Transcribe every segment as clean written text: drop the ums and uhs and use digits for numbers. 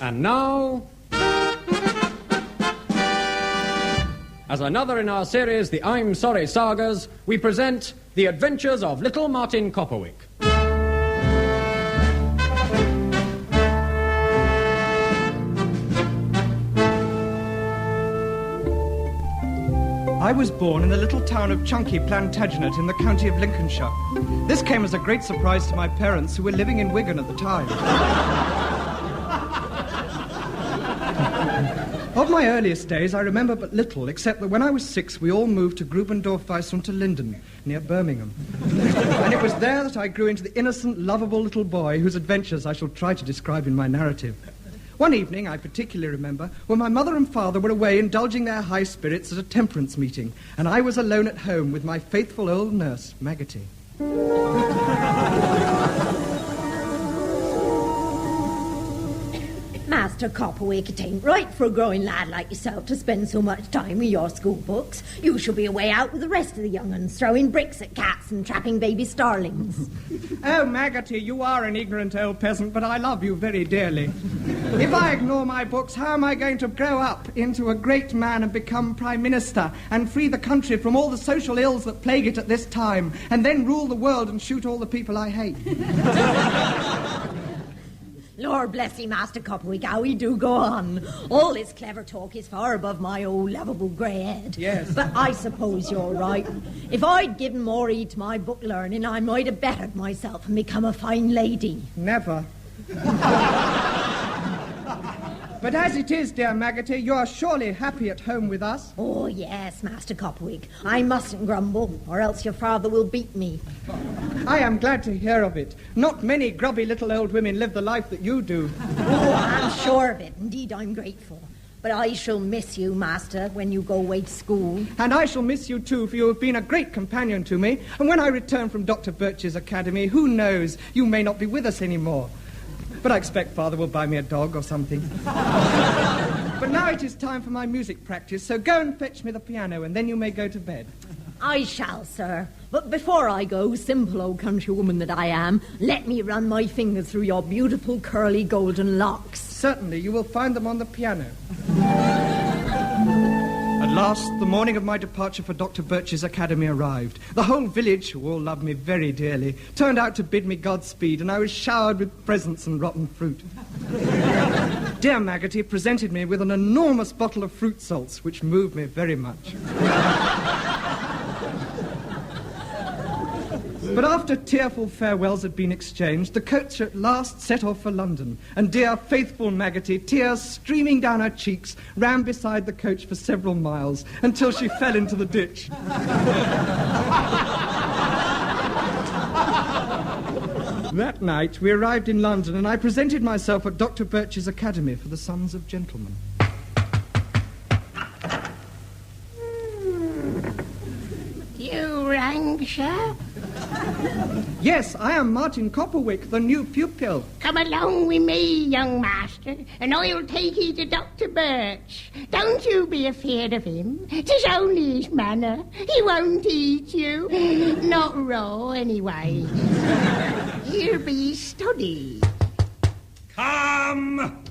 And now, as another in our series, the I'm Sorry Sagas, we present The Adventures of Little Martin Copperwick. I was born in the little town of Chunky, Plantagenet, in the county of Lincolnshire. This came as a great surprise to my parents, who were living in Wigan at the time. Of my earliest days, I remember but little, except that when I was 6, we all moved to Grubendorf unter Linden, near Birmingham. And it was there that I grew into the innocent, lovable little boy whose adventures I shall try to describe in my narrative. One evening, I particularly remember, when my mother and father were away indulging their high spirits at a temperance meeting, and I was alone at home with my faithful old nurse, Maggotty. Master Copperwick, it ain't right for a growing lad like yourself to spend so much time with your school books. You shall be away out with the rest of the young uns, throwing bricks at cats and trapping baby starlings. Oh, Maggotty, you are an ignorant old peasant, but I love you very dearly. If I ignore my books, how am I going to grow up into a great man and become Prime Minister and free the country from all the social ills that plague it at this time, and then rule the world and shoot all the people I hate? Lord bless you, Master Copperwick, how we do go on. All this clever talk is far above my old lovable grey head. Yes. But I suppose you're right. If I'd given more heed to my book learning, I might have bettered myself and become a fine lady. Never. But as it is, dear Maggotty, you are surely happy at home with us. Oh, yes, Master Copperwick. I mustn't grumble, or else your father will beat me. I am glad to hear of it. Not many grubby little old women live the life that you do. Oh, I'm sure of it. Indeed, I'm grateful. But I shall miss you, Master, when you go away to school. And I shall miss you too, for you have been a great companion to me. And when I return from Dr. Birch's academy, who knows, you may not be with us anymore. But I expect Father will buy me a dog or something. But now it is time for my music practice, so go and fetch me the piano, and then you may go to bed. I shall, sir. But before I go, simple old countrywoman that I am, let me run my fingers through your beautiful curly golden locks. Certainly, you will find them on the piano. At last, the morning of my departure for Dr. Birch's academy arrived. The whole village, who all loved me very dearly, turned out to bid me Godspeed, and I was showered with presents and rotten fruit. Dear Maggotty presented me with an enormous bottle of fruit salts, which moved me very much. But after tearful farewells had been exchanged, the coach at last set off for London, and dear faithful Maggotty, tears streaming down her cheeks, ran beside the coach for several miles until she fell into the ditch. That night we arrived in London, and I presented myself at Dr. Birch's academy for the sons of gentlemen. You rang, sir? Yes, I am Martin Copperwick, the new pupil. Come along with me, young master, and I'll take you to Dr. Birch. Don't you be afeard of him. 'Tis only his manner. He won't eat you. Not raw, anyway. Here'll be his study. Come!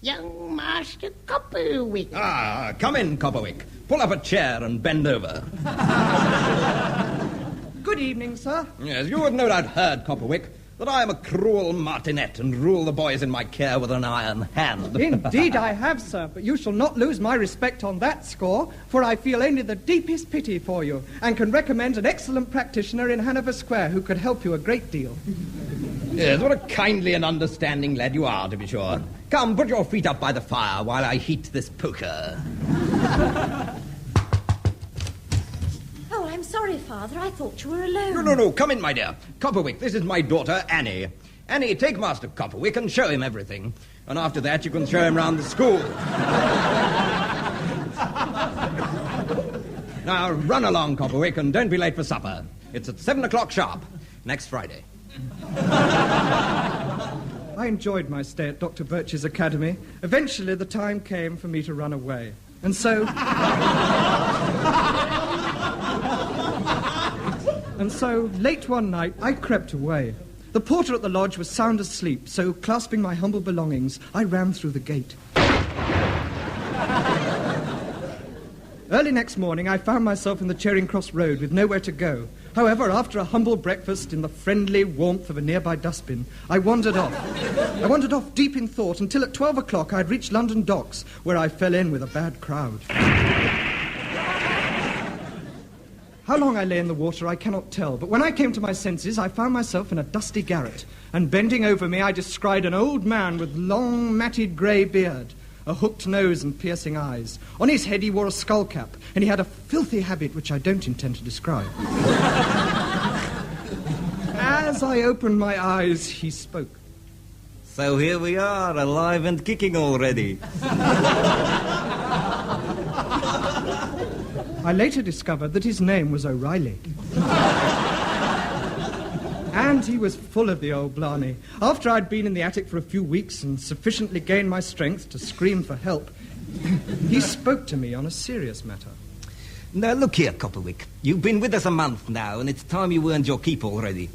Young Master Copperwick. Ah, come in, Copperwick. Pull up a chair and bend over. Good evening, sir. Yes, you have no doubt heard, Copperwick, that I am a cruel martinet and rule the boys in my care with an iron hand. Indeed I have, sir, but you shall not lose my respect on that score, for I feel only the deepest pity for you, and can recommend an excellent practitioner in Hanover Square who could help you a great deal. Yes, what a kindly and understanding lad you are, to be sure. Come, put your feet up by the fire while I heat this poker. Oh, I'm sorry, Father. I thought you were alone. No, come in, my dear. Copperwick, this is my daughter, Annie. Annie, take Master Copperwick and show him everything. And after that, you can show him round the school. Now, run along, Copperwick, and don't be late for supper. It's at 7 o'clock sharp, next Friday. I enjoyed my stay at Dr. Birch's academy. Eventually, the time came for me to run away. And so... And so, late one night, I crept away. The porter at the lodge was sound asleep, so clasping my humble belongings, I ran through the gate. Early next morning, I found myself in the Charing Cross Road with nowhere to go. However, after a humble breakfast in the friendly warmth of a nearby dustbin, I wandered off. I wandered off deep in thought until at 12 o'clock I'd reached London Docks, where I fell in with a bad crowd. How long I lay in the water I cannot tell, but when I came to my senses, I found myself in a dusty garret, and bending over me I descried an old man with long, matted grey beard, a hooked nose and piercing eyes. On his head he wore a skull cap, and he had a filthy habit which I don't intend to describe. As I opened my eyes, he spoke. So here we are, alive and kicking already. I later discovered that his name was O'Reilly. And he was full of the old blarney. After I'd been in the attic for a few weeks and sufficiently gained my strength to scream for help, he spoke to me on a serious matter. Now, look here, Copperwick. You've been with us a month now, and it's time you earned your keep already.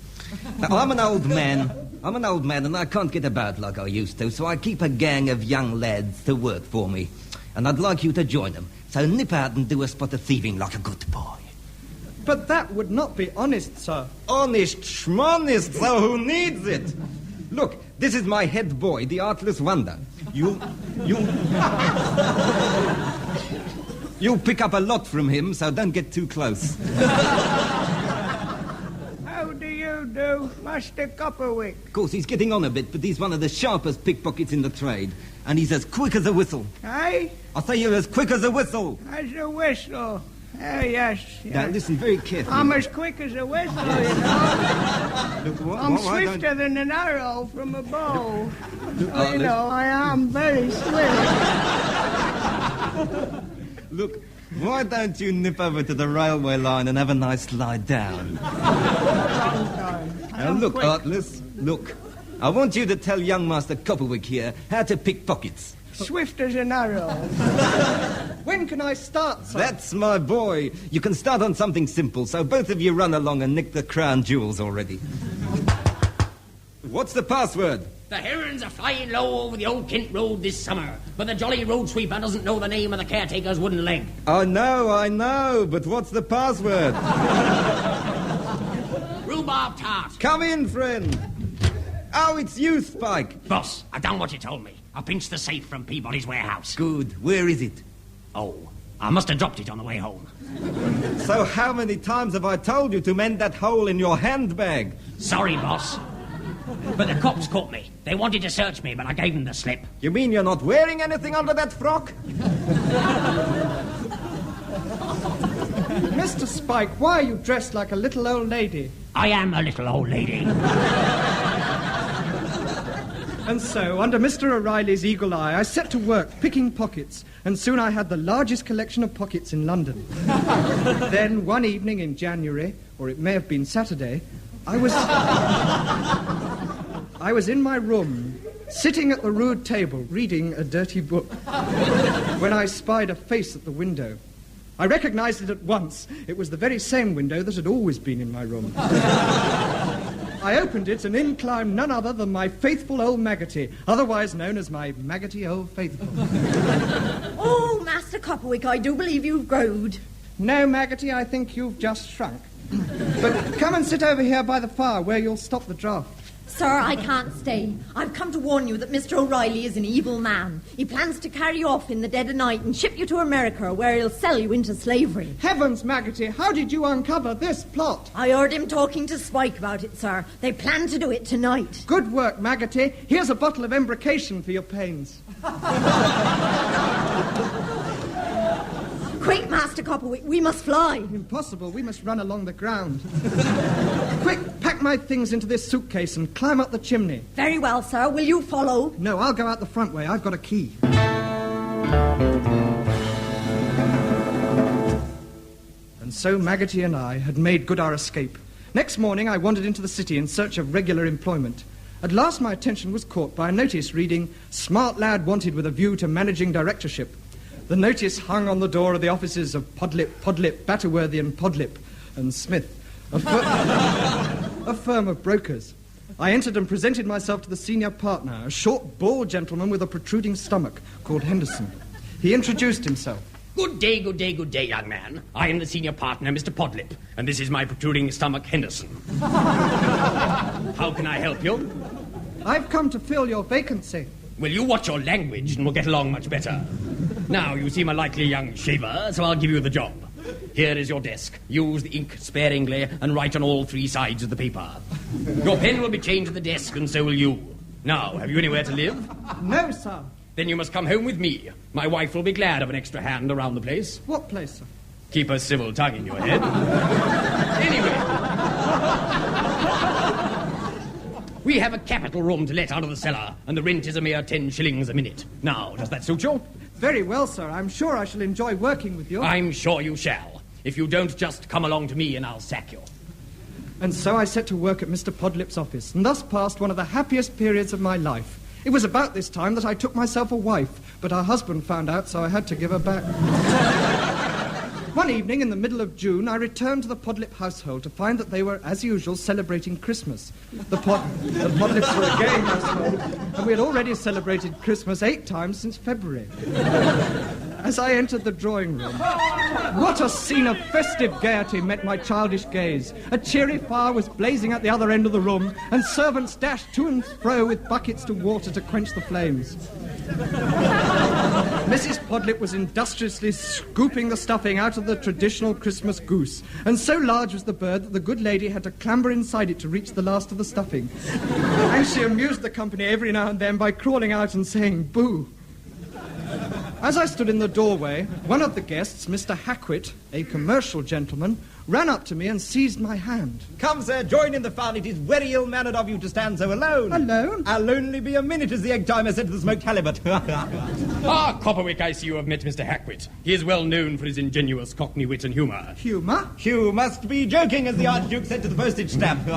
Now, I'm an old man, and I can't get about like I used to, so I keep a gang of young lads to work for me. And I'd like you to join them. So nip out and do a spot of thieving like a good boy. But that would not be honest, sir. Honest schmonest, so who needs it? Look, this is my head boy, the artless wonder. You'll pick up a lot from him, so don't get too close. How do you do, Master Copperwick? Of course, he's getting on a bit, but he's one of the sharpest pickpockets in the trade. And he's as quick as a whistle. Aye? I say you're as quick as a whistle. As a whistle. Oh, yes. Now, listen very carefully. I'm as quick as a whistle, you know. Look, I'm swifter than an arrow from a bow. You know, I am very swift. Look, why don't you nip over to the railway line and have a nice lie down? Now, look, quick. Artless, look. I want you to tell young Master Copperwick here how to pick pockets. Swift as an arrow. When can I start, sir? That's my boy. You can start on something simple, so both of you run along and nick the crown jewels already. What's the password? The herons are flying low over the old Kent Road this summer, but the jolly road sweeper doesn't know the name of the caretaker's wooden leg. I know, but what's the password? Rhubarb tart. Come in, friend. Oh, it's you, Spike. Boss, I've done what you told me. I pinched the safe from Peabody's warehouse. Good. Where is it? Oh, I must have dropped it on the way home. So how many times have I told you to mend that hole in your handbag? Sorry, boss. But the cops caught me. They wanted to search me, but I gave them the slip. You mean you're not wearing anything under that frock? Mr. Spike, why are you dressed like a little old lady? I am a little old lady. And so, under Mr. O'Reilly's eagle eye, I set to work picking pockets, and soon I had the largest collection of pockets in London. Then, one evening in January, or it may have been Saturday, I was in my room, sitting at the rude table, reading a dirty book, when I spied a face at the window. I recognized it at once. It was the very same window that had always been in my room. I opened it, and in climbed none other than my faithful old Maggotty, otherwise known as my Maggotty Old Faithful. Oh, Master Copperwick, I do believe you've growed. No, Maggotty, I think you've just shrunk. But come and sit over here by the fire where you'll stop the draught. Sir, I can't stay. I've come to warn you that Mr. O'Reilly is an evil man. He plans to carry you off in the dead of night and ship you to America, where he'll sell you into slavery. Heavens, Maggotty, how did you uncover this plot? I heard him talking to Spike about it, sir. They plan to do it tonight. Good work, Maggotty. Here's a bottle of embrocation for your pains. Quick, Master Copperwick, we must fly. Impossible, we must run along the ground. Quick, pack my things into this suitcase and climb up the chimney. Very well, sir. Will you follow? No, I'll go out the front way. I've got a key. And so Maggotty and I had made good our escape. Next morning, I wandered into the city in search of regular employment. At last, my attention was caught by a notice reading, "Smart lad wanted with a view to managing directorship." The notice hung on the door of the offices of Podlip, Batterworthy and Podlip and Smith, a firm of brokers. I entered and presented myself to the senior partner, a short, bald gentleman with a protruding stomach called Henderson. He introduced himself. Good day, good day, good day, young man. I am the senior partner, Mr. Podlip, and this is my protruding stomach, Henderson. How can I help you? I've come to fill your vacancy. Well, you watch your language and we'll get along much better. Now, you seem a likely young shaver, so I'll give you the job. Here is your desk. Use the ink sparingly and write on all 3 sides of the paper. Your pen will be chained to the desk and so will you. Now, have you anywhere to live? No, sir. Then you must come home with me. My wife will be glad of an extra hand around the place. What place, sir? Keep a civil tongue in your head. Anyway. We have a capital room to let out of the cellar, and the rent is a mere 10 shillings a minute. Now, does that suit you? Very well, sir. I'm sure I shall enjoy working with you. I'm sure you shall. If you don't, just come along to me and I'll sack you. And so I set to work at Mr. Podlip's office, and thus passed one of the happiest periods of my life. It was about this time that I took myself a wife, but her husband found out, so I had to give her back. One evening in the middle of June, I returned to the Podlip household to find that they were, as usual, celebrating Christmas. The Podlips were a gay household, and we had already celebrated Christmas 8 times since February. As I entered the drawing room, what a scene of festive gaiety met my childish gaze. A cheery fire was blazing at the other end of the room, and servants dashed to and fro with buckets to water to quench the flames. Mrs. Podlip was industriously scooping the stuffing out of the traditional Christmas goose, and so large was the bird that the good lady had to clamber inside it to reach the last of the stuffing. And she amused the company every now and then by crawling out and saying, "Boo." As I stood in the doorway, one of the guests, Mr. Hackwit, a commercial gentleman, ran up to me and seized my hand. Come, sir, join in the fun. It is very ill-mannered of you to stand so alone. Alone? I'll only be a minute as the egg timer said to the smoked halibut. Ah, Copperwick, I see you have met Mr. Hackwit. He is well known for his ingenuous cockney wit and humour. Humour? You must be joking, as the Archduke said to the postage stamp.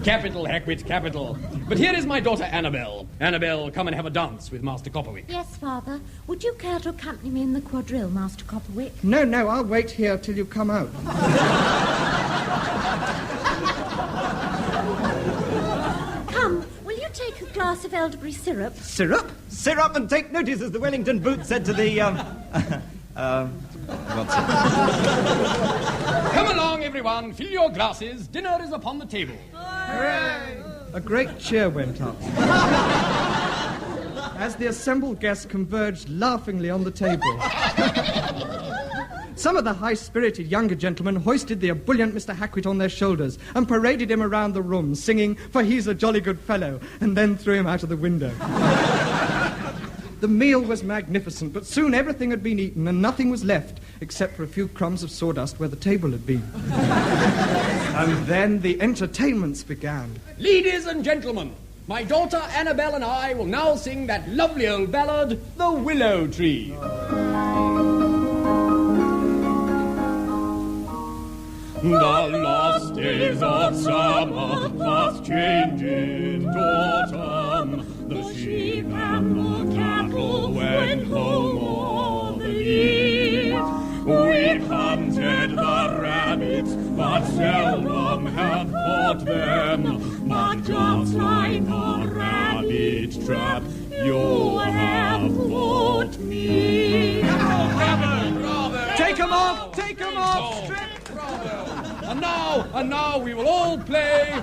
Capital, Hackwit, capital. But here is my daughter Annabel. Annabel, come and have a dance with Master Copperwick. Yes, Father. Would you care to accompany me in the quadrille, Master Copperwick? No, I'll wait here till you come out. Come, will you take a glass of elderberry syrup? Syrup? Syrup and take notice, as the Wellington boot said to the, what's it? Come along, everyone. Fill your glasses. Dinner is upon the table. Hooray! A great cheer went up as the assembled guests converged laughingly on the table. Some of the high-spirited younger gentlemen hoisted the ebullient Mr. Hackwit on their shoulders and paraded him around the room, singing, "For he's a jolly good fellow," and then threw him out of the window. The meal was magnificent, but soon everything had been eaten and nothing was left, except for a few crumbs of sawdust where the table had been. And then the entertainments began. Ladies and gentlemen, my daughter Annabel and I will now sing that lovely old ballad, The Willow Tree. The last days of summer fast change into autumn. The sheep and the cattle went home all the year. We hunted the rabbits, but seldom have caught them. But just like a rabbit trap, you have caught me. Bravo! Take 'em off! Take 'em off! Strip! And now we will all play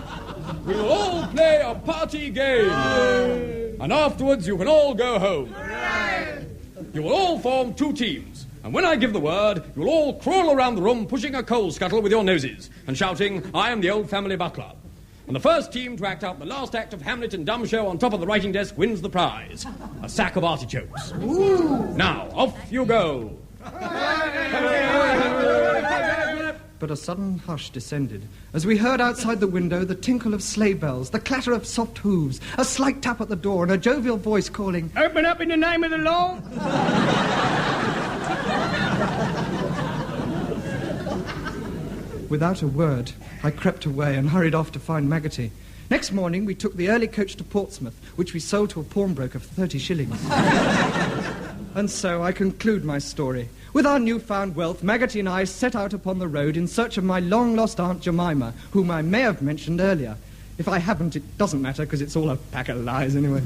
a party game. And afterwards you can all go home. You will all form 2 teams. And when I give the word, you will all crawl around the room pushing a coal scuttle with your noses and shouting, "I am the old family butler." And the first team to act out the last act of Hamlet and Dumb Show on top of the writing desk wins the prize. A sack of artichokes. Ooh. Now, off you go. But a sudden hush descended as we heard outside the window the tinkle of sleigh bells, the clatter of soft hooves, a slight tap at the door, and a jovial voice calling, "Open up in the name of the law." Without a word, I crept away and hurried off to find Maggotty. Next morning, we took the early coach to Portsmouth, which we sold to a pawnbroker for 30 shillings. And so I conclude my story. With our newfound wealth, Maggotty and I set out upon the road in search of my long-lost Aunt Jemima, whom I may have mentioned earlier. If I haven't, it doesn't matter, because it's all a pack of lies anyway.